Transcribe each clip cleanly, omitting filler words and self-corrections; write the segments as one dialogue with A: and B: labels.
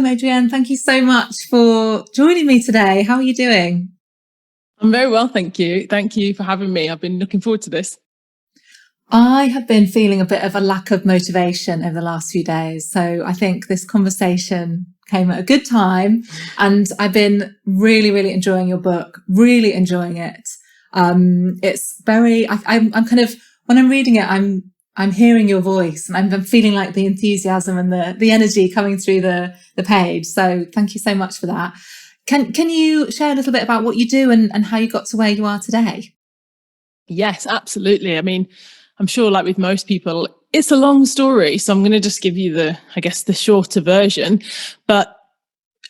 A: Welcome, Adrienne. Thank you so much for joining me today. How are you doing?
B: I'm very well, thank you. Thank you for having me. I've been looking forward to this.
A: I have been feeling a bit of a lack of motivation over the last few days. So I think this conversation came at a good time, and I've been really, really enjoying your book, really enjoying it. It's very, I'm kind of, when I'm reading it, I'm hearing your voice, and I'm feeling like the enthusiasm and the energy coming through the page. So thank you so much for that. Can you share a little bit about what you do and how you got to where you are today?
B: Yes, absolutely. I mean, I'm sure like with most people, it's a long story. So I'm going to just give you the shorter version. But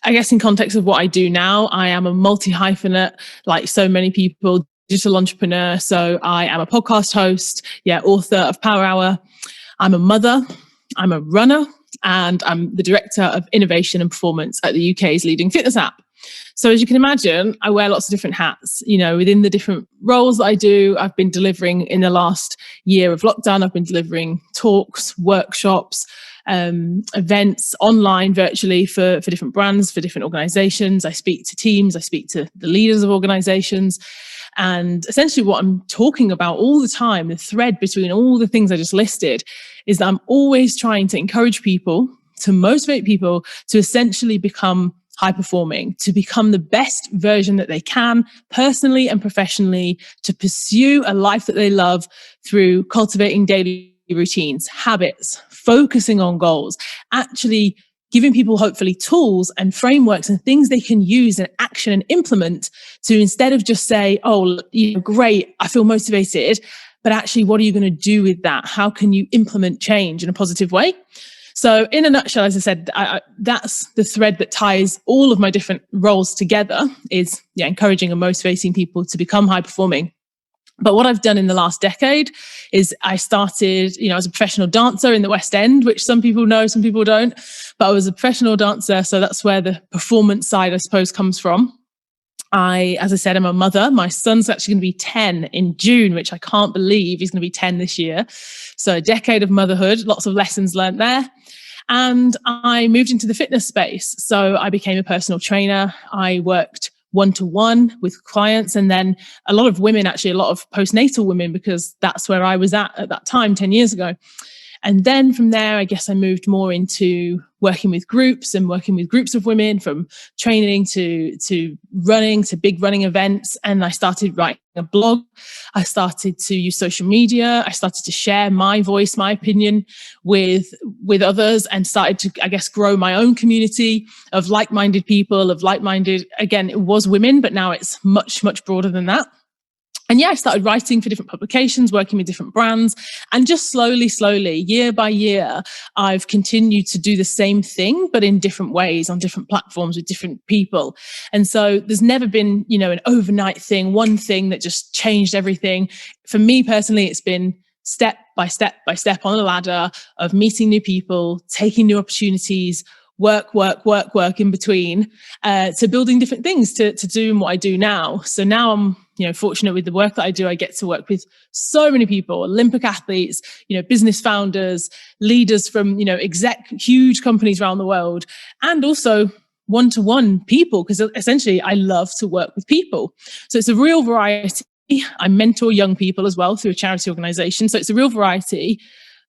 B: I guess in context of what I do now, I am a multi-hyphenate, like so many people, digital entrepreneur. So I am a podcast host, author of Power Hour. I'm a mother, I'm a runner, and I'm the director of innovation and performance at the UK's leading fitness app. So as you can imagine, I wear lots of different hats. You know, within the different roles that I do, I've been delivering in the last year of lockdown, I've been delivering talks, workshops, events online virtually for different brands, for different organizations. I speak to teams, I speak to the leaders of organizations. And essentially what I'm talking about all the time, the thread between all the things I just listed, is that I'm always trying to encourage people, to motivate people to essentially become high performing, to become the best version that they can personally and professionally, to pursue a life that they love through cultivating daily routines, habits, focusing on goals, actually giving people hopefully tools and frameworks and things they can use and action and implement to, instead of just say, oh, great, I feel motivated, but actually, what are you going to do with that? How can you implement change in a positive way? So in a nutshell, as I said, that's the thread that ties all of my different roles together, is encouraging and motivating people to become high performing. But what I've done in the last decade is I started, as a professional dancer in the West End, which some people know, some people don't. But I was a professional dancer, so that's where the performance side, I suppose, comes from. As I said, I'm a mother. My son's actually going to be 10 in June, which I can't believe he's going to be 10 this year. So a decade of motherhood, lots of lessons learned there. And I moved into the fitness space. So I became a personal trainer. I worked one-to-one with clients, and then a lot of women, actually a lot of postnatal women, because that's where I was at that time, 10 years ago. And then from there, I guess I moved more into working with groups and working with groups of women, from training to running to big running events. And I started writing a blog. I started to use social media. I started to share my voice, my opinion with others, and started to, I guess, grow my own community of like-minded people, again, it was women, but now it's much, much broader than that. And I started writing for different publications, working with different brands, and just slowly, year by year, I've continued to do the same thing, but in different ways, on different platforms with different people. And so there's never been, an overnight thing, one thing that just changed everything. For me personally, it's been step by step on the ladder of meeting new people, taking new opportunities, work in between, to building different things to doing what I do now. So now I'm, fortunate with the work that I do. I get to work with so many people, Olympic athletes, business founders, leaders from, huge companies around the world, and also one-to-one people, because essentially I love to work with people. So it's a real variety. I mentor young people as well through a charity organization. So it's a real variety.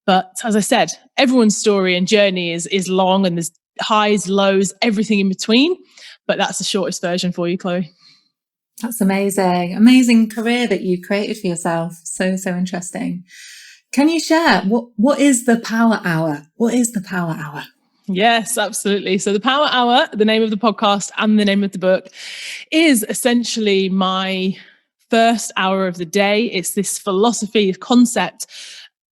B: But as I said, everyone's story and journey is long, and there's highs, lows, everything in between. But that's the shortest version for you, Chloe.
A: That's amazing career that you created for yourself. So interesting. Can you share what is the Power Hour? What is the Power Hour?
B: Yes, absolutely. So the Power Hour, the name of the podcast and the name of the book, is essentially my first hour of the day. It's this philosophy, concept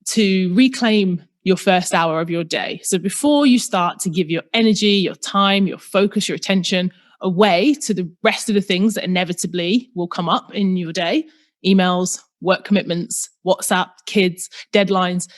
B: to reclaim your first hour of your day. So before you start to give your energy, your time, your focus, your attention away to the rest of the things that inevitably will come up in your day, emails, work commitments, WhatsApp, kids, deadlines,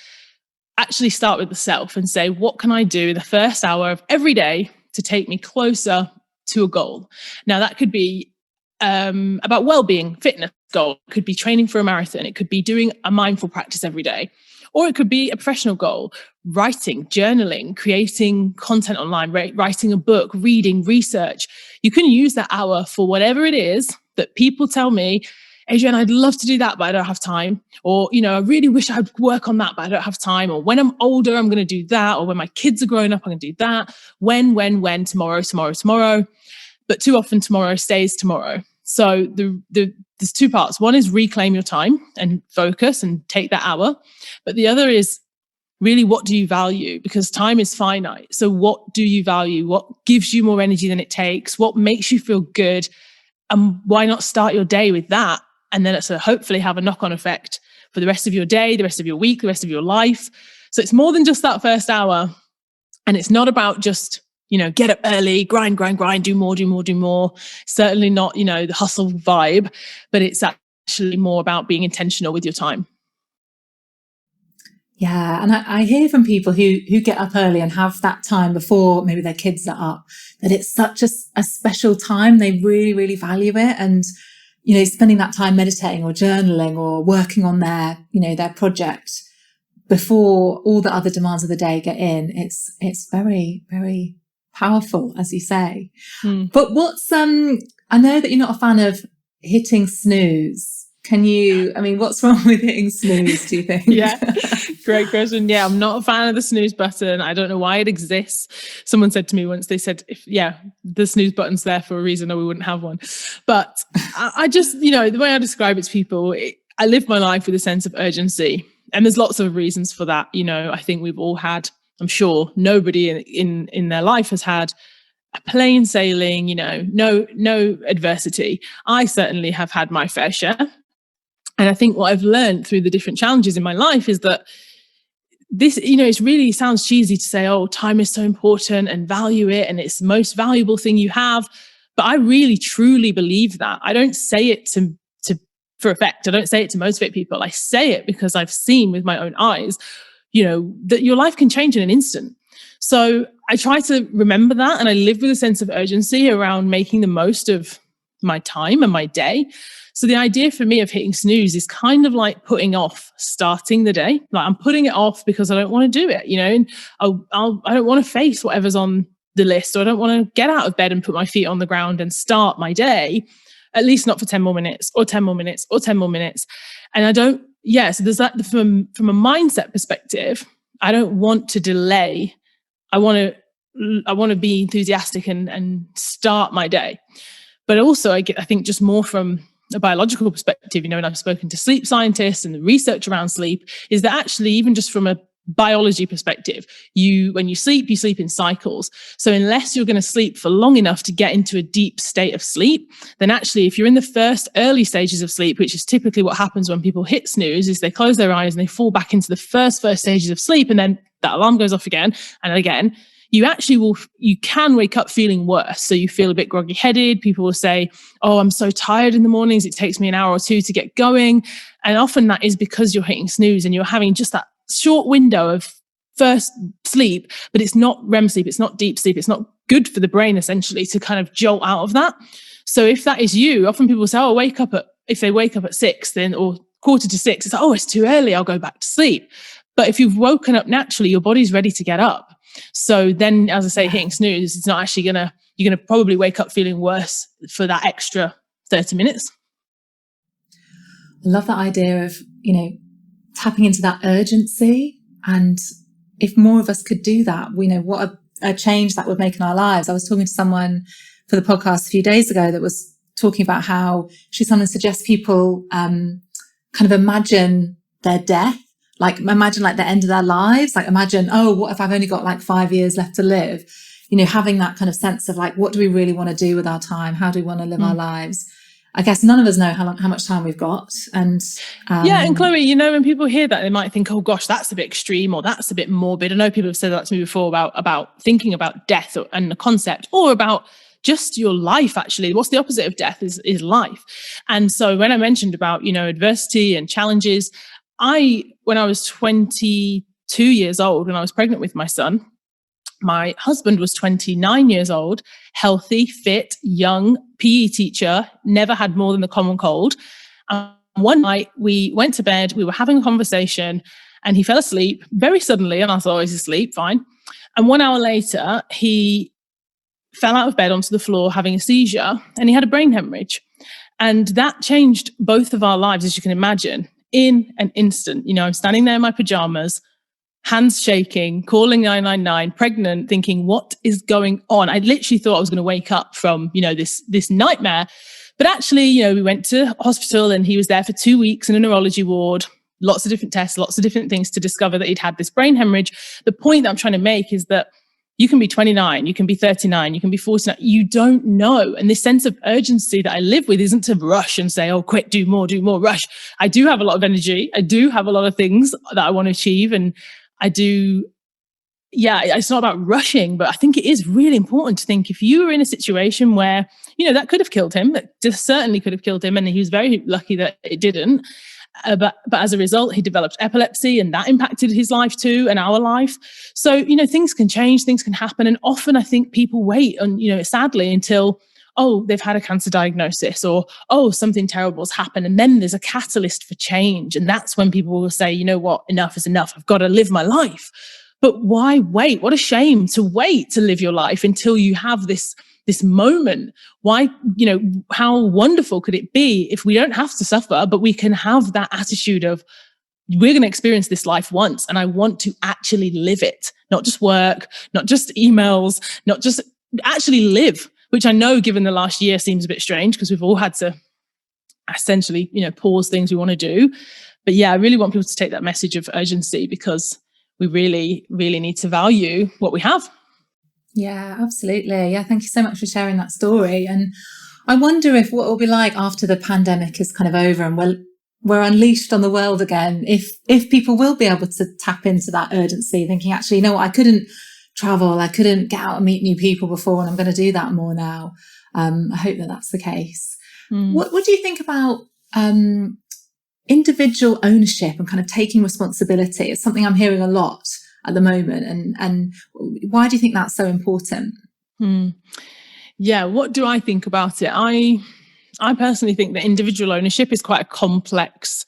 B: actually start with the self and say, what can I do the first hour of every day to take me closer to a goal? Now that could be about well-being, fitness goal. It could be training for a marathon. It could be doing a mindful practice every day. Or it could be a professional goal, writing, journaling, creating content online, writing a book, reading, research. You can use that hour for whatever it is that people tell me, Adrienne, I'd love to do that, but I don't have time. Or, I really wish I'd work on that, but I don't have time. Or when I'm older, I'm going to do that. Or when my kids are growing up, I'm going to do that. When, tomorrow. But too often tomorrow stays tomorrow. So there's two parts. One is reclaim your time and focus and take that hour. But the other is really, what do you value? Because time is finite. So what do you value? What gives you more energy than it takes? What makes you feel good? And why not start your day with that? And then it's hopefully have a knock-on effect for the rest of your day, the rest of your week, the rest of your life. So it's more than just that first hour. And it's not about just, get up early, grind, do more. Certainly not, the hustle vibe, but it's actually more about being intentional with your time.
A: Yeah. And I hear from people who get up early and have that time before maybe their kids are up, that it's such a special time. They really, really value it. And, spending that time meditating or journaling or working on their project before all the other demands of the day get in, it's very, very powerful, as you say. But what's, I know that you're not a fan of hitting snooze. What's wrong with hitting snooze, do you think?
B: Yeah, great question. Yeah, I'm not a fan of the snooze button. I don't know why it exists. Someone said to me once, they said, the snooze button's there for a reason or we wouldn't have one. But I just, the way I describe it to people, I live my life with a sense of urgency. And there's lots of reasons for that. I think we've all had, I'm sure nobody in their life has had a plain sailing, no adversity. I certainly have had my fair share. And I think what I've learned through the different challenges in my life is that this, it really sounds cheesy to say, oh, time is so important and value it and it's the most valuable thing you have. But I really, truly believe that. I don't say it for effect. I don't say it to motivate people. I say it because I've seen with my own eyes, that your life can change in an instant. So I try to remember that, and I live with a sense of urgency around making the most of my time and my day. So the idea for me of hitting snooze is kind of like putting off starting the day. Like I'm putting it off because I don't want to do it, and I don't want to face whatever's on the list, or I don't want to get out of bed and put my feet on the ground and start my day, at least not for 10 more minutes or 10 more minutes or 10 more minutes. And I don't, so there's that from a mindset perspective, I don't want to delay. I want to be enthusiastic and start my day. But also I think just more from a biological perspective, and I've spoken to sleep scientists and the research around sleep is that actually, even just from a biology perspective, when you sleep in cycles. So unless you're going to sleep for long enough to get into a deep state of sleep, then actually if you're in the first early stages of sleep, which is typically what happens when people hit snooze, is they close their eyes and they fall back into the first stages of sleep, and then that alarm goes off again and again. You can wake up feeling worse. So you feel a bit groggy headed. People will say, oh, I'm so tired in the mornings. It takes me an hour or two to get going. And often that is because you're hitting snooze and you're having just that short window of first sleep, but it's not REM sleep. It's not deep sleep. It's not good for the brain essentially to kind of jolt out of that. So if that is you, often people say, oh, if they wake up at 6 then, or 5:45, it's like, oh, it's too early. I'll go back to sleep. But if you've woken up naturally, your body's ready to get up. So then, as I say, hitting snooze, it's not actually you're going to probably wake up feeling worse for that extra 30 minutes.
A: I love that idea of, tapping into that urgency. And if more of us could do that, what a change that would make in our lives. I was talking to someone for the podcast a few days ago that was talking about how she's sometimes suggests people kind of imagine their death. Like imagine like the end of their lives, like imagine, oh, what if I've only got like 5 years left to live? Having that kind of sense of like, what do we really want to do with our time? How do we want to live our lives? I guess none of us know how much time we've got. And
B: and Chloe, when people hear that, they might think, oh gosh, that's a bit extreme or that's a bit morbid. I know people have said that to me before about thinking about death and the concept, or about just your life. Actually, what's the opposite of death is life. And so when I mentioned about, adversity and challenges, when I was 22 years old, when I was pregnant with my son, my husband was 29 years old, healthy, fit, young, PE teacher, never had more than the common cold. One night we went to bed, we were having a conversation, And he fell asleep very suddenly. And I thought, he's asleep, fine. And 1 hour later, he fell out of bed onto the floor having a seizure, and he had a brain hemorrhage. And that changed both of our lives, as you can imagine, in an instant. You know, I'm standing there in my pajamas, hands shaking, calling 999, pregnant, thinking, what is going on? I literally thought I was going to wake up from, you know, this nightmare. But actually, you know, we went to hospital and he was there for 2 weeks in a neurology ward, lots of different tests, lots of different things to discover that he'd had this brain hemorrhage. The point that I'm trying to make is that you can be 29, you can be 39, you can be 49, you don't know. And this sense of urgency that I live with isn't to rush and say, oh, quick, do more, rush. I do have a lot of energy. I do have a lot of things that I want to achieve. And I do, it's not about rushing, but I think it is really important to think if you were in a situation where, you know, that could have killed him, that just certainly could have killed him. And he was very lucky that it didn't. But as a result, he developed epilepsy, and that impacted his life too, and our life. So, you know, things can change, things can happen. And often I think people wait and, you know, sadly until, oh, they've had a cancer diagnosis, or, oh, something terrible's happened. And then there's a catalyst for change. And that's when people will say, you know what, enough is enough. I've got to live my life. But why wait? What a shame to wait to live your life until you have this moment. Why, you know, how wonderful could it be if we don't have to suffer, but we can have that attitude of, we're going to experience this life once, and I want to actually live it, not just work, not just emails, not just actually live, which I know given the last year seems a bit strange because we've all had to essentially, you know, pause things we want to do. But yeah, I really want people to take that message of urgency, because we really, really need to value what we have.
A: Yeah, absolutely. Yeah, thank you so much for sharing that story. And I wonder if what it will be like after the pandemic is kind of over and we're unleashed on the world again, if people will be able to tap into that urgency, thinking, actually, you know what, I couldn't travel, I couldn't get out and meet new people before, and I'm going to do that more now. I hope that that's the case. What do you think about individual ownership and kind of taking responsibility? It's something I'm hearing a lot at the moment. And why do you think that's so important?
B: Yeah, what do I think about it? I personally think that individual ownership is quite a complex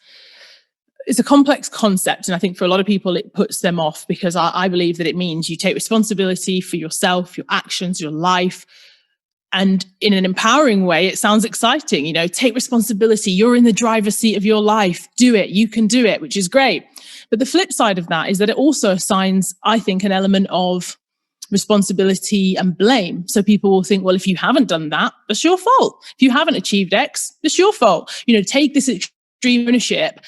B: concept. And I think for a lot of people, it puts them off, because I believe that it means you take responsibility for yourself, your actions, your life. And in an empowering way, it sounds exciting. You know, take responsibility. You're in the driver's seat of your life. Do it. You can do it, which is great. But the flip side of that is that it also assigns, I think, an element of responsibility and blame. So people will think, well, if you haven't done that, that's your fault. If you haven't achieved X, it's your fault. You know, take this extreme ownership,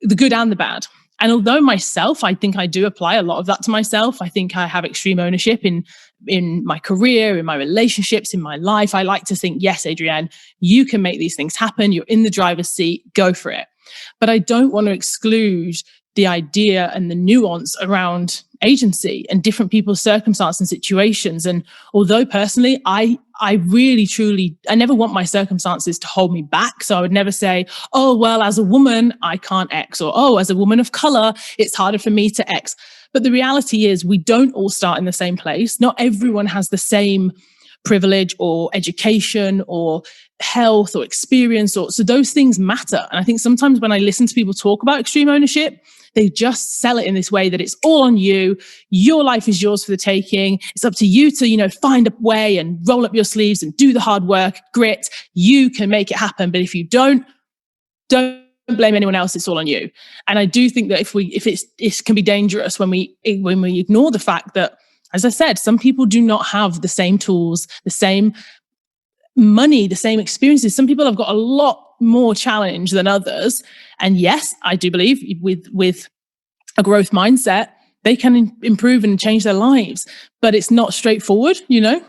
B: the good and the bad. And although myself, I think I do apply a lot of that to myself. I think I have extreme ownership in my career, in my relationships, in my life. I like to think, yes, Adrienne, you can make these things happen. You're in the driver's seat. Go for it. But I don't want to exclude the idea and the nuance around agency and different people's circumstances and situations. And although personally, I really, truly, I never want my circumstances to hold me back. So I would never say, oh, well, as a woman, I can't X, or, oh, as a woman of color, it's harder for me to X. But the reality is we don't all start in the same place. Not everyone has the same privilege or education or health or experience, so those things matter. And I think sometimes when I listen to people talk about extreme ownership, they just sell it in this way that it's all on you. Your life is yours for the taking. It's up to you to, you know, find a way and roll up your sleeves and do the hard work, grit. You can make it happen. But if you don't blame anyone else. It's all on you. And I do think that it can be dangerous when we ignore the fact that, as I said, some people do not have the same tools, the same money, the same experiences. Some people have got a lot more challenge than others. And yes, I do believe with a growth mindset, they can improve and change their lives, but it's not straightforward, you know?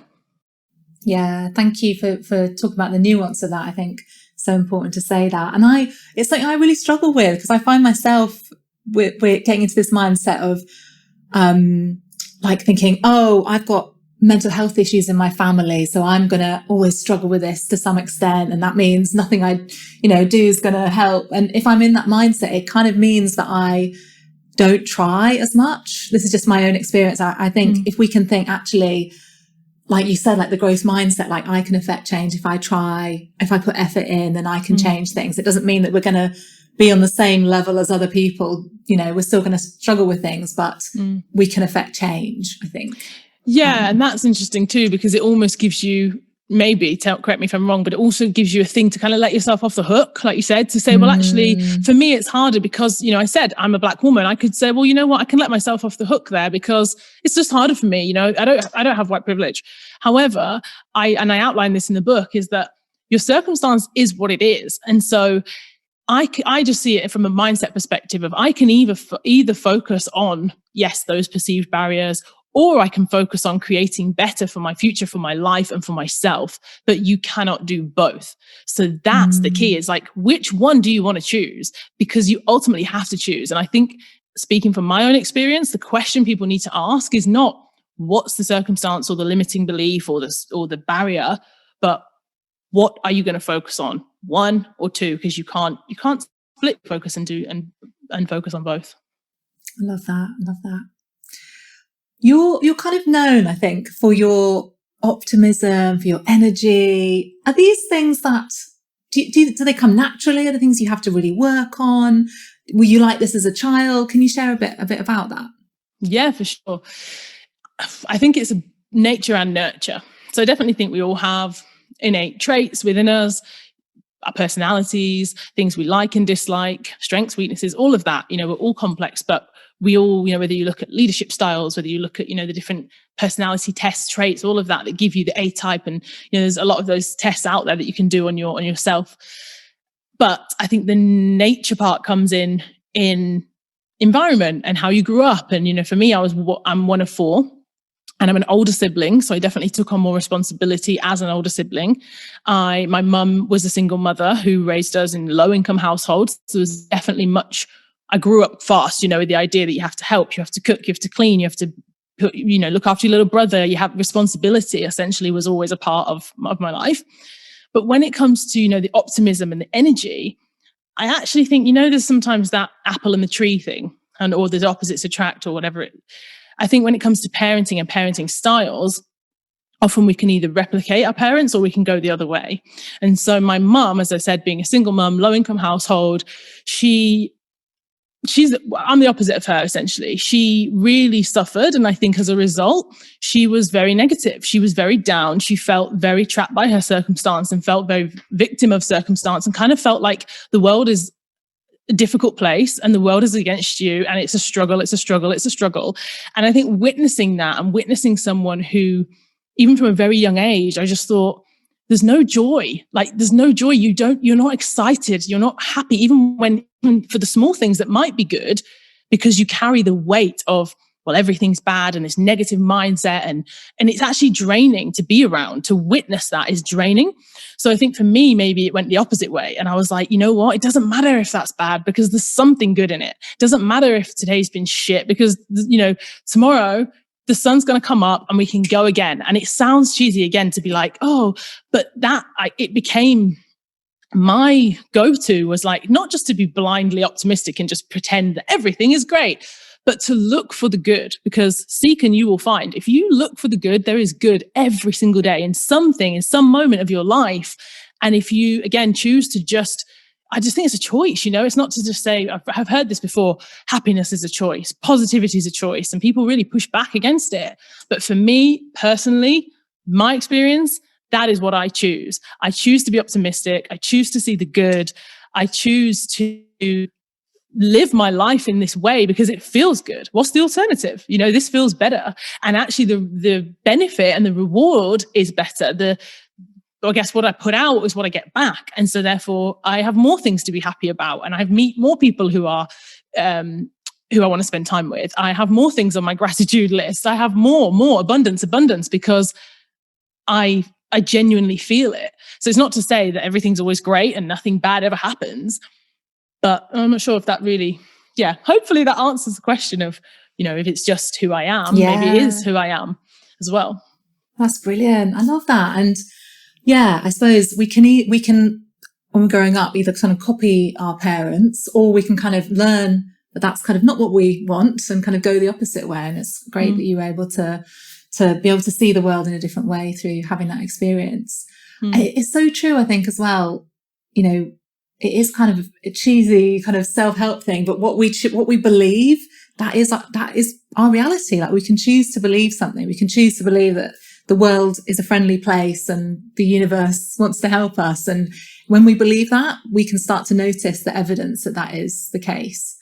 A: Yeah. Thank you for talking about the nuance of that. I think it's so important to say that. And it's something I really struggle with, because I find myself, we're getting into this mindset of, like thinking, oh, I've got mental health issues in my family, so I'm going to always struggle with this to some extent. And that means nothing I, do is going to help. And if I'm in that mindset, it kind of means that I don't try as much. This is just my own experience. I think if we can think, actually, like you said, like the growth mindset, like I can affect change if I try, if I put effort in, then I can change things. It doesn't mean that we're going to be on the same level as other people. You know, we're still going to struggle with things, but we can affect change, I think.
B: Yeah. And that's interesting too, because it almost gives you, maybe, correct me if I'm wrong, but it also gives you a thing to kind of let yourself off the hook, like you said, to say, well, actually, for me, it's harder because, you know, I said I'm a Black woman. I could say, well, you know what, I can let myself off the hook there because it's just harder for me. You know, I don't have white privilege. However, I outline this in the book, is that your circumstance is what it is. And so I just see it from a mindset perspective of I can either focus on, yes, those perceived barriers, or I can focus on creating better for my future, for my life, and for myself. But you cannot do both. So that's the key, is like, which one do you want to choose? Because you ultimately have to choose. And I think, speaking from my own experience, the question people need to ask is not what's the circumstance or the limiting belief or the barrier, but what are you going to focus on? One or two, because you can't split focus and focus on both.
A: I love that. I love that. You're kind of known, I think, for your optimism, for your energy. Are these things that do they come naturally? Are the things you have to really work on? Were you like this as a child? Can you share a bit about that?
B: Yeah, for sure. I think it's a nature and nurture. So I definitely think we all have innate traits within us, our personalities, things we like and dislike, strengths, weaknesses, all of that. You know, we're all complex, but we all, you know, whether you look at leadership styles, whether you look at, you know, the different personality tests, traits, all of that give you the A type. And, you know, there's a lot of those tests out there that you can do on yourself. But I think the nature part comes in environment and how you grew up. And, you know, for me, I'm one of four. And I'm an older sibling, so I definitely took on more responsibility as an older sibling. My mum was a single mother who raised us in low-income households. So it was definitely I grew up fast, you know, with the idea that you have to help, you have to cook, you have to clean, you have to look after your little brother. You have responsibility, essentially, was always a part of my life. But when it comes to, you know, the optimism and the energy, I actually think, you know, there's sometimes that apple in the tree thing, or there's opposites attract or whatever. I think when it comes to parenting and parenting styles, often we can either replicate our parents or we can go the other way. And so my mum, as I said, being a single mum, low income household, I'm the opposite of her, essentially. She really suffered. And I think as a result, she was very negative. She was very down. She felt very trapped by her circumstance and felt very victim of circumstance and kind of felt like the world is a difficult place and the world is against you and it's a struggle. And I think witnessing that and witnessing someone who, even from a very young age, I just thought, there's no joy. Like, there's no joy. You're not excited. You're not happy, even for the small things that might be good, because you carry the weight of, well, everything's bad and this negative mindset. And it's actually draining to be around. To witness that is draining. So I think for me, maybe it went the opposite way. And I was like, you know what? It doesn't matter if that's bad because there's something good in it. It doesn't matter if today's been shit because, you know, tomorrow the sun's going to come up and we can go again. And it sounds cheesy again to be like, oh, but it became my go-to, was like, not just to be blindly optimistic and just pretend that everything is great, but to look for the good, because seek and you will find. If you look for the good, there is good every single day in something, in some moment of your life. And if you, again, choose to I just think it's a choice, you know, it's not to just say, I've heard this before, happiness is a choice, positivity is a choice, and people really push back against it. But for me personally, my experience, that is what I choose. I choose to be optimistic. I choose to see the good. I choose to live my life in this way because it feels good. What's the alternative? You know, this feels better. And actually the benefit and the reward is better. I guess what I put out is what I get back. And so therefore I have more things to be happy about. And I meet more people who I want to spend time with. I have more things on my gratitude list. I have more abundance, because I genuinely feel it. So it's not to say that everything's always great and nothing bad ever happens, but I'm not sure if that really, hopefully that answers the question of, you know, if it's just who I am, maybe it is who I am as well. That's
A: brilliant. I love that. And yeah, I suppose we can, when we're growing up, either kind of copy our parents or we can kind of learn that that's kind of not what we want and kind of go the opposite way. And it's great that you were able to be able to see the world in a different way through having that experience. It's so true, I think, as well. You know, it is kind of a cheesy kind of self-help thing, but what we believe, that is our reality. Like, we can choose to believe something. We can choose to believe that the world is a friendly place and the universe wants to help us. And when we believe that, we can start to notice the evidence that that is the case.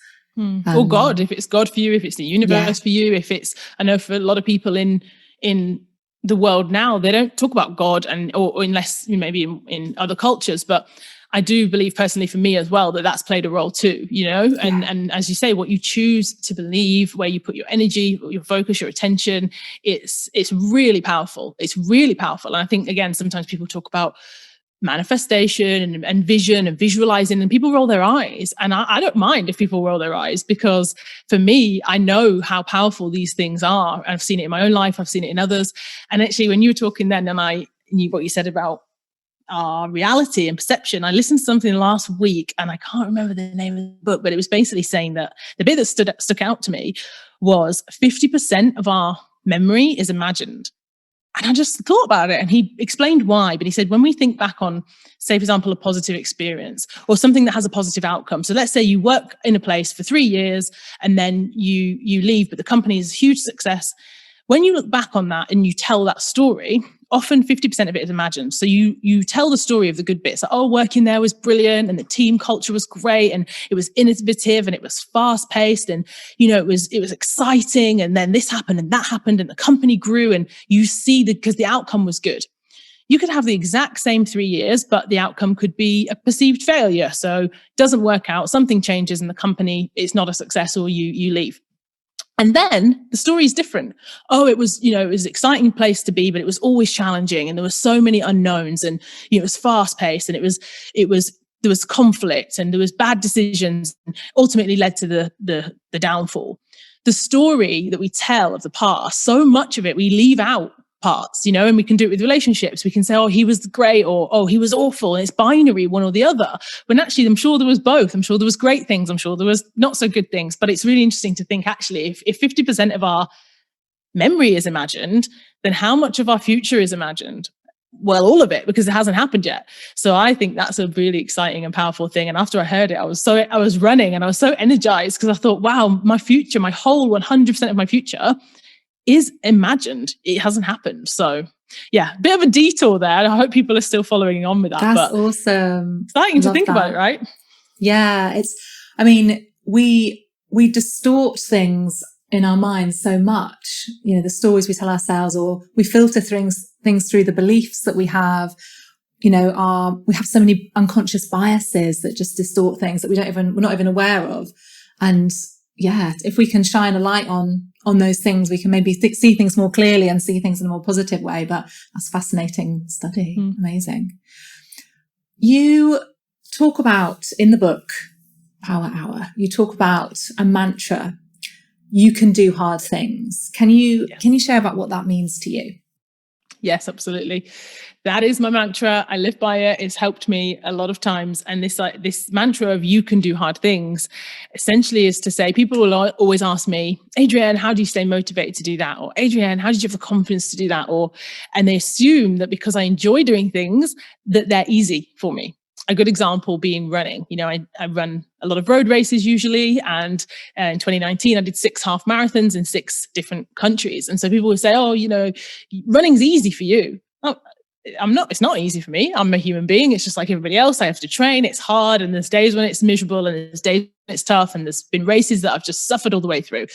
B: Or God, if it's God for you, if it's the universe for you, if it's, I know for a lot of people in the world now, they don't talk about God, or unless maybe in other cultures, but I do believe personally for me as well that that's played a role too, and as you say, what you choose to believe, where you put your energy, your focus, your attention, it's really powerful. It's really powerful. And I think, again, sometimes people talk about manifestation and vision and visualizing, and people roll their eyes. And I don't mind if people roll their eyes, because for me, I know how powerful these things are. I've seen it in my own life. I've seen it in others. And actually, when you were talking then, and I knew what you said about our reality and perception, I listened to something last week, and I can't remember the name of the book, but it was basically saying that the bit that stuck out to me was 50% of our memory is imagined. And I just thought about it, and he explained why. But he said, when we think back on, say, for example, a positive experience or something that has a positive outcome. So let's say you work in a place for 3 years and then you leave, but the company is a huge success. When you look back on that and you tell that story, often 50% of it is imagined. So you tell the story of the good bits. Like, oh, working there was brilliant, and the team culture was great, and it was innovative, and it was fast paced, and it was exciting, and then this happened and that happened, and the company grew, and you see because the outcome was good. You could have the exact same 3 years, but the outcome could be a perceived failure. So it doesn't work out, something changes, and the company is not a success, or you leave. And then the story is different. Oh, it was an exciting place to be, but it was always challenging, and there were so many unknowns, and it was fast paced, and there was conflict, and there was bad decisions, and ultimately led to the downfall. The story that we tell of the past, so much of it we leave out parts, and we can do it with relationships. We can say, oh, he was great, or oh, he was awful, and it's binary, one or the other. When actually, I'm sure there was both. I'm sure there was great things. I'm sure there was not so good things. But it's really interesting to think, actually, if 50% of our memory is imagined, then how much of our future is imagined? Well, all of it, because it hasn't happened yet. So I think that's a really exciting and powerful thing. And after I heard it, I was running, and I was so energized, because I thought, wow, my future, my whole 100% of my future is imagined. It hasn't happened. So yeah, bit of a detour there. I hope people are still following on with that.
A: That's awesome.
B: Exciting to think about it, right?
A: Yeah, we distort things in our minds so much. The stories we tell ourselves, or we filter things through the beliefs that we have. We have so many unconscious biases that just distort things that we're not even aware of. And yeah, if we can shine a light on those things, we can maybe see things more clearly and see things in a more positive way. But that's a fascinating study. Amazing. You talk about, in the book, Power Hour, you talk about a mantra: you can do hard things. Can you share about what that means to you?
B: Yes, absolutely. That is my mantra. I live by it. It's helped me a lot of times. And this mantra of you can do hard things essentially is to say, people will always ask me, Adrienne, how do you stay motivated to do that? Or Adrienne, how did you have the confidence to do that? And they assume that because I enjoy doing things, that they're easy for me. A good example being running. I run a lot of road races usually. And in 2019, I did 6 half marathons in 6 different countries. And so people would say, oh, running's easy for you. Oh, it's not easy for me. I'm a human being. It's just like everybody else. I have to train. It's hard. And there's days when it's miserable, and there's days when it's tough. And there's been races that I've just suffered all the way through.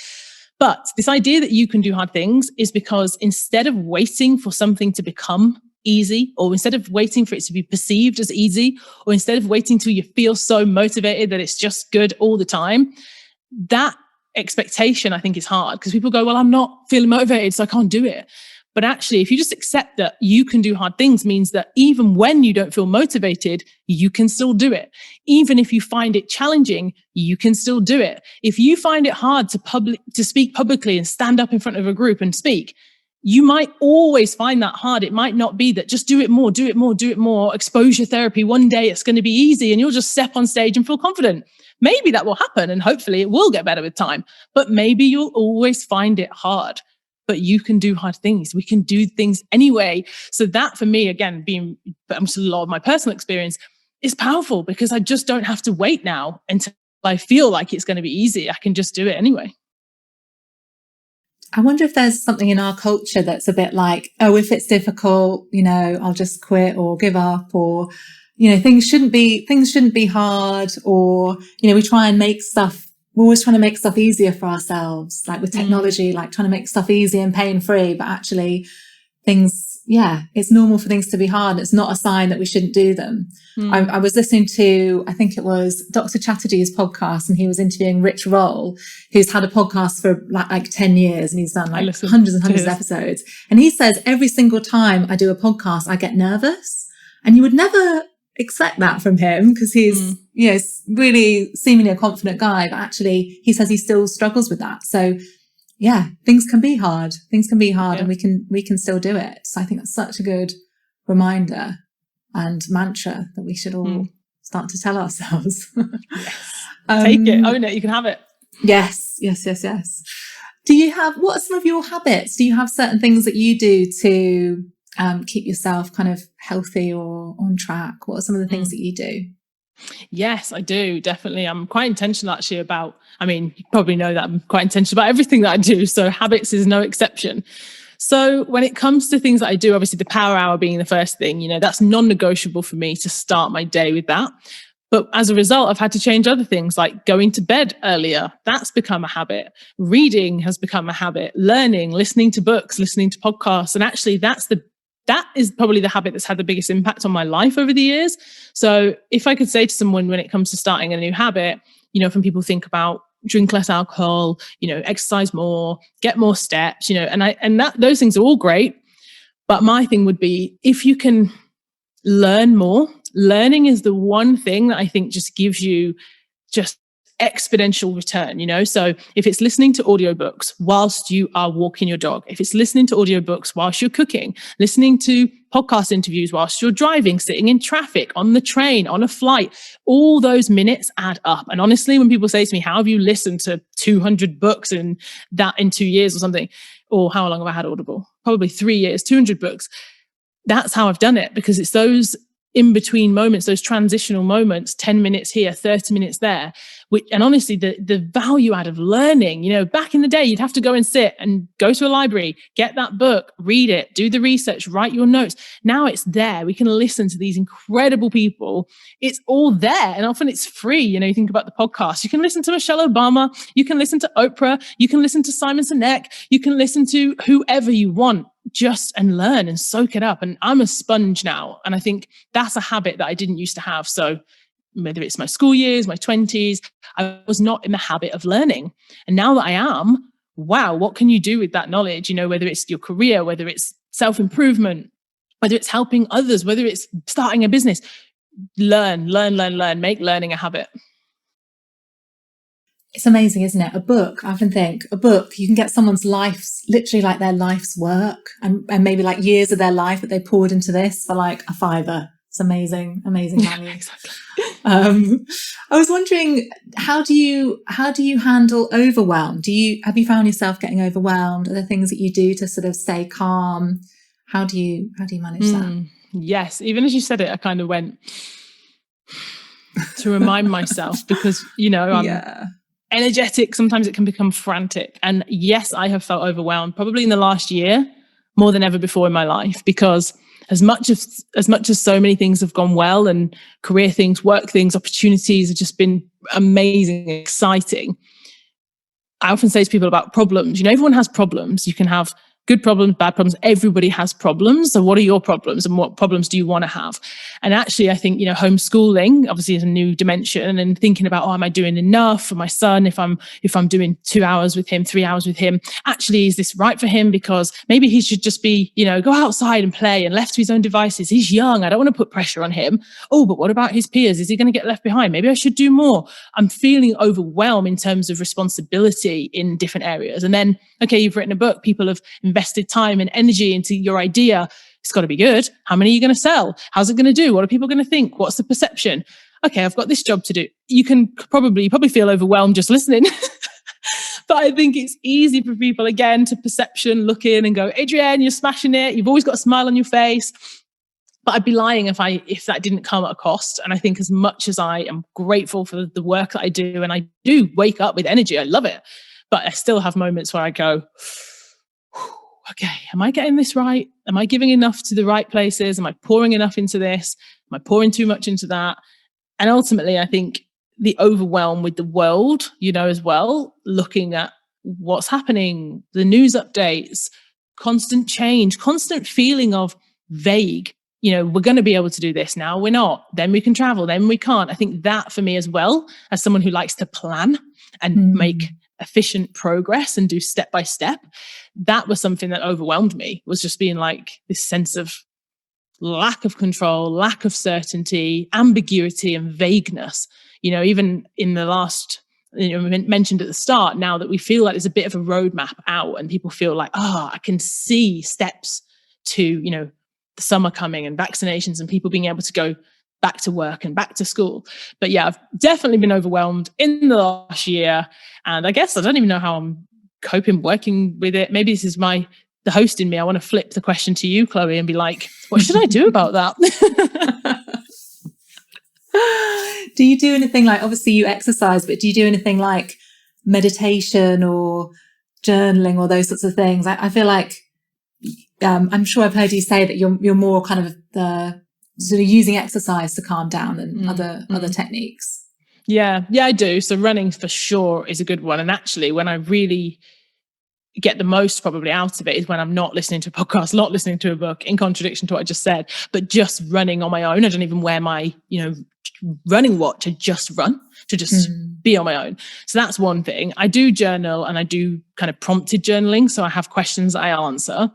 B: But this idea that you can do hard things is because instead of waiting for something to become easy, or instead of waiting for it to be perceived as easy, or instead of waiting till you feel so motivated that it's just good all the time, that expectation, I think, is hard, because people go, well, I'm not feeling motivated, so I can't do it. But actually, if you just accept that you can do hard things, means that even when you don't feel motivated, you can still do it. Even if you find it challenging, you can still do it. If you find it hard to speak publicly and stand up in front of a group and speak, you might always find that hard. It might not be that just do it more, exposure therapy. One day it's going to be easy and you'll just step on stage and feel confident. Maybe that will happen, and hopefully it will get better with time. But maybe you'll always find it hard. But you can do hard things. We can do things anyway. So that, for me, again, being a lot of my personal experience, is powerful because I just don't have to wait now until I feel like it's going to be easy. I can just do it anyway.
A: I wonder if there's something in our culture that's a bit like, oh, if it's difficult, I'll just quit or give up, or, things shouldn't be hard, or, we try and we're always trying to make stuff easier for ourselves, like with technology, like trying to make stuff easy and pain-free, but actually it's normal for things to be hard. It's not a sign that we shouldn't do them. I was listening to, I think it was Dr. Chatterjee's podcast, and he was interviewing Rich Roll, who's had a podcast for like 10 years, and he's done like hundreds and hundreds of episodes. And he says, every single time I do a podcast, I get nervous. And you would never expect that from him, because he's, really seemingly a confident guy, but actually he says he still struggles with that. So things can be hard, and we can still do it. So I think that's such a good reminder and mantra that we should all start to tell ourselves.
B: Take it, own it, you can have it.
A: Yes. What are some of your habits? Do you have certain things that you do to keep yourself kind of healthy or on track? What are some of the things that you do?
B: Yes, I do. Definitely. I'm quite intentional actually you probably know that I'm quite intentional about everything that I do. So habits is no exception. So when it comes to things that I do, obviously the power hour being the first thing, that's non-negotiable for me to start my day with that. But as a result, I've had to change other things like going to bed earlier. That's become a habit. Reading has become a habit. Learning, listening to books, listening to podcasts. And actually that is probably the habit that's had the biggest impact on my life over the years. So if I could say to someone when it comes to starting a new habit, from people think about drink less alcohol, exercise more, get more steps, and those things are all great. But my thing would be, if you can learn more, learning is the one thing that I think just gives you just exponential return, so if it's listening to audiobooks whilst you are walking your dog, if it's listening to audiobooks whilst you're cooking, listening to podcast interviews whilst you're driving, sitting in traffic, on the train, on a flight, all those minutes add up. And honestly, when people say to me, how have you listened to 200 books in 2 years or something, or how long have I had Audible? Probably 3 years, 200 books. That's how I've done it, because it's those in between moments, those transitional moments, 10 minutes here, 30 minutes there, and honestly, the value out of learning, back in the day, you'd have to go and sit and go to a library, get that book, read it, do the research, write your notes. Now it's there. We can listen to these incredible people. It's all there. And often it's free. You think about the podcast. You can listen to Michelle Obama. You can listen to Oprah. You can listen to Simon Sinek. You can listen to whoever you want, just and learn and soak it up. And I'm a sponge now. And I think that's a habit that I didn't used to have. So whether it's my school years, my 20s, I was not in the habit of learning. And now that I am, wow, what can you do with that knowledge? Whether it's your career, whether it's self-improvement, whether it's helping others, whether it's starting a business, learn, make learning a habit.
A: It's amazing, isn't it? I often think a book, you can get someone's life's, literally like their life's work, and maybe like years of their life that they poured into this for like a £5. It's amazing value.
B: Yeah, exactly.
A: I was wondering, how do you handle overwhelm? Have you found yourself getting overwhelmed? Are there things that you do to sort of stay calm? How do you manage that?
B: Yes, even as you said it, I kind of went to remind myself, because I'm energetic. Sometimes it can become frantic, and yes, I have felt overwhelmed probably in the last year more than ever before in my life, because as much as so many things have gone well, and career things, work things, opportunities have just been amazing, exciting, I often say to people about problems, everyone has problems. You can have good problems, bad problems. Everybody has problems. So what are your problems, and what problems do you want to have? And actually, I think, homeschooling obviously is a new dimension, and thinking about, am I doing enough for my son? If I'm doing 2 hours with him, 3 hours with him, actually, is this right for him? Because maybe he should just be, go outside and play and left to his own devices. He's young. I don't want to put pressure on him. Oh, but what about his peers? Is he going to get left behind? Maybe I should do more. I'm feeling overwhelmed in terms of responsibility in different areas. And then, okay, you've written a book. People have invested time and energy into your idea. It's got to be good. How many are you going to sell? How's it going to do? What are people going to think? What's the perception? Okay, I've got this job to do. You can probably feel overwhelmed just listening. But I think it's easy for people, again, to perception, look in and go, Adrienne, you're smashing it. You've always got a smile on your face. But I'd be lying if that didn't come at a cost. And I think as much as I am grateful for the work that I do, and I do wake up with energy, I love it, but I still have moments where I go, okay, am I getting this right? Am I giving enough to the right places? Am I pouring enough into this? Am I pouring too much into that? And ultimately, I think the overwhelm with the world, as well, looking at what's happening, the news updates, constant change, constant feeling of vague. We're going to be able to do this now. We're not. Then we can travel. Then we can't. I think that for me as well, as someone who likes to plan and make efficient progress and do step by step, that was something that overwhelmed me, was just being like this sense of lack of control, lack of certainty, ambiguity and vagueness. Even in the last, mentioned at the start, now that we feel like there's a bit of a roadmap out and people feel like, I can see steps to, the summer coming and vaccinations and people being able to go back to work and back to school. But yeah, I've definitely been overwhelmed in the last year. And I guess I don't even know how I'm coping, working with it. Maybe this is the host in me. I want to flip the question to you, Chloe, and be like, what should I do about that?
A: Do you do anything like, obviously you exercise, but do you do anything like meditation or journaling or those sorts of things? I feel like, I'm sure I've heard you say that you're more kind of the sort of using exercise to calm down than other techniques.
B: Yeah, I do. So running for sure is a good one. And actually, when I really get the most probably out of it is when I'm not listening to a podcast, not listening to a book, in contradiction to what I just said, but just running on my own. I don't even wear my, running watch. I just run to just be on my own. So that's one thing. I do journal, and I do kind of prompted journaling. So I have questions I answer.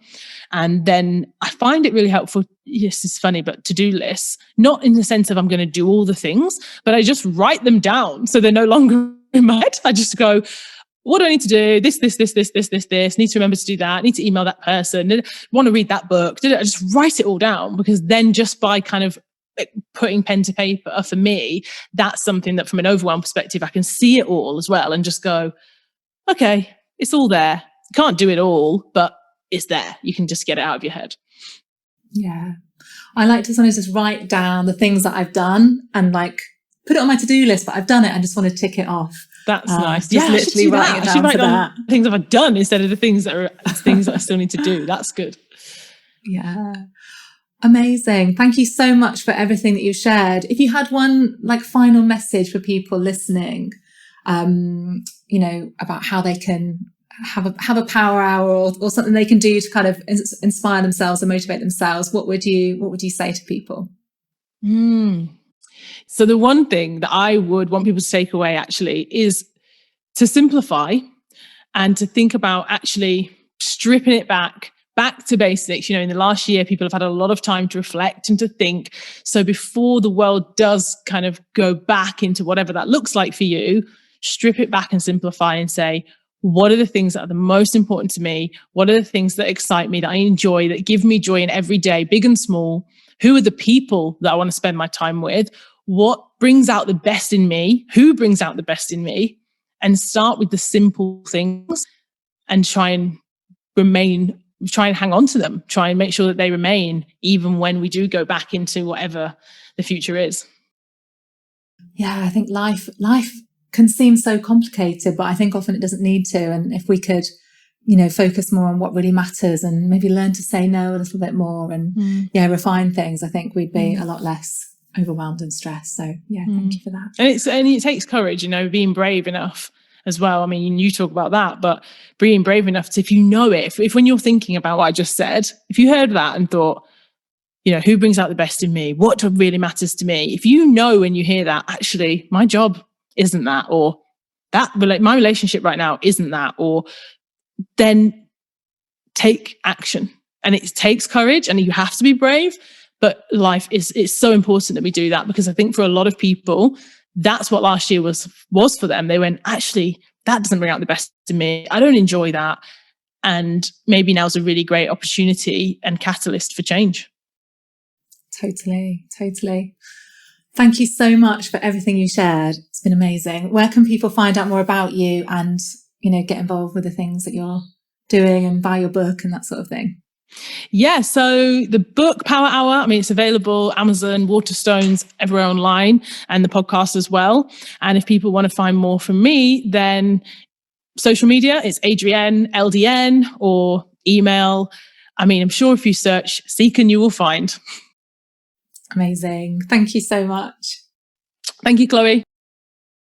B: And then I find it really helpful. Yes, it's funny, but to-do lists, not in the sense of I'm going to do all the things, but I just write them down. So they're no longer in my head. I just go, what do I need to do? This. Need to remember to do that. Need to email that person. Want to read that book. I just write it all down, because then just by kind of putting pen to paper, for me, that's something that from an overwhelm perspective, I can see it all as well and just go, okay, it's all there. You can't do it all, but it's there. You can just get it out of your head.
A: Yeah. I like to sometimes just write down the things that I've done and like put it on my to-do list, but I've done it and just want to tick it off.
B: That's nice.
A: Just literally writing it down for that.
B: Things I've done instead of the things that are things that I still need to do. That's good.
A: Yeah. Amazing. Thank you so much for everything that you've shared. If you had one like final message for people listening, about how they can have a power hour or something they can do to kind of inspire themselves and motivate themselves, what would you say to people?
B: So the one thing that I would want people to take away actually is to simplify and to think about actually stripping it back to basics. In the last year, people have had a lot of time to reflect and to think. So before the world does kind of go back into whatever that looks like for you, strip it back and simplify and say, what are the things that are the most important to me? What are the things that excite me, that I enjoy, that give me joy in every day, big and small? Who are the people that I want to spend my time with? What brings out the best in me? Who brings out the best in me? And start with the simple things and try and hang on to them. Try and make sure that they remain even when we do go back into whatever the future is.
A: Yeah, I think life can seem so complicated, but I think often it doesn't need to. And if we could, focus more on what really matters and maybe learn to say no a little bit more and refine things, I think we'd be a lot less overwhelmed and stressed. So thank you for that.
B: And it takes courage, being brave enough as well. I mean, you talk about that, but being brave enough to, if you know it, if when you're thinking about what I just said, if you heard that and thought, who brings out the best in me? What really matters to me? If you know when you hear that, actually, my job isn't that, or that my relationship right now isn't that, or then take action. And it takes courage and you have to be brave, but it's so important that we do that, because I think for a lot of people, that's what last year was for them. They went, actually, that doesn't bring out the best in me. I don't enjoy that. And maybe now's a really great opportunity and catalyst for change.
A: Totally. Thank you so much for everything you shared. It's been amazing. Where can people find out more about you and, get involved with the things that you're doing and buy your book and that sort of thing?
B: Yeah, so the book Power Hour, I mean, it's available Amazon, Waterstones, everywhere online, and the podcast as well. And if people want to find more from me, then social media, it's Adrienne LDN, or email. I mean, I'm sure if you search Seekin, you will find.
A: Amazing. Thank you so much.
B: Thank you, Chloe.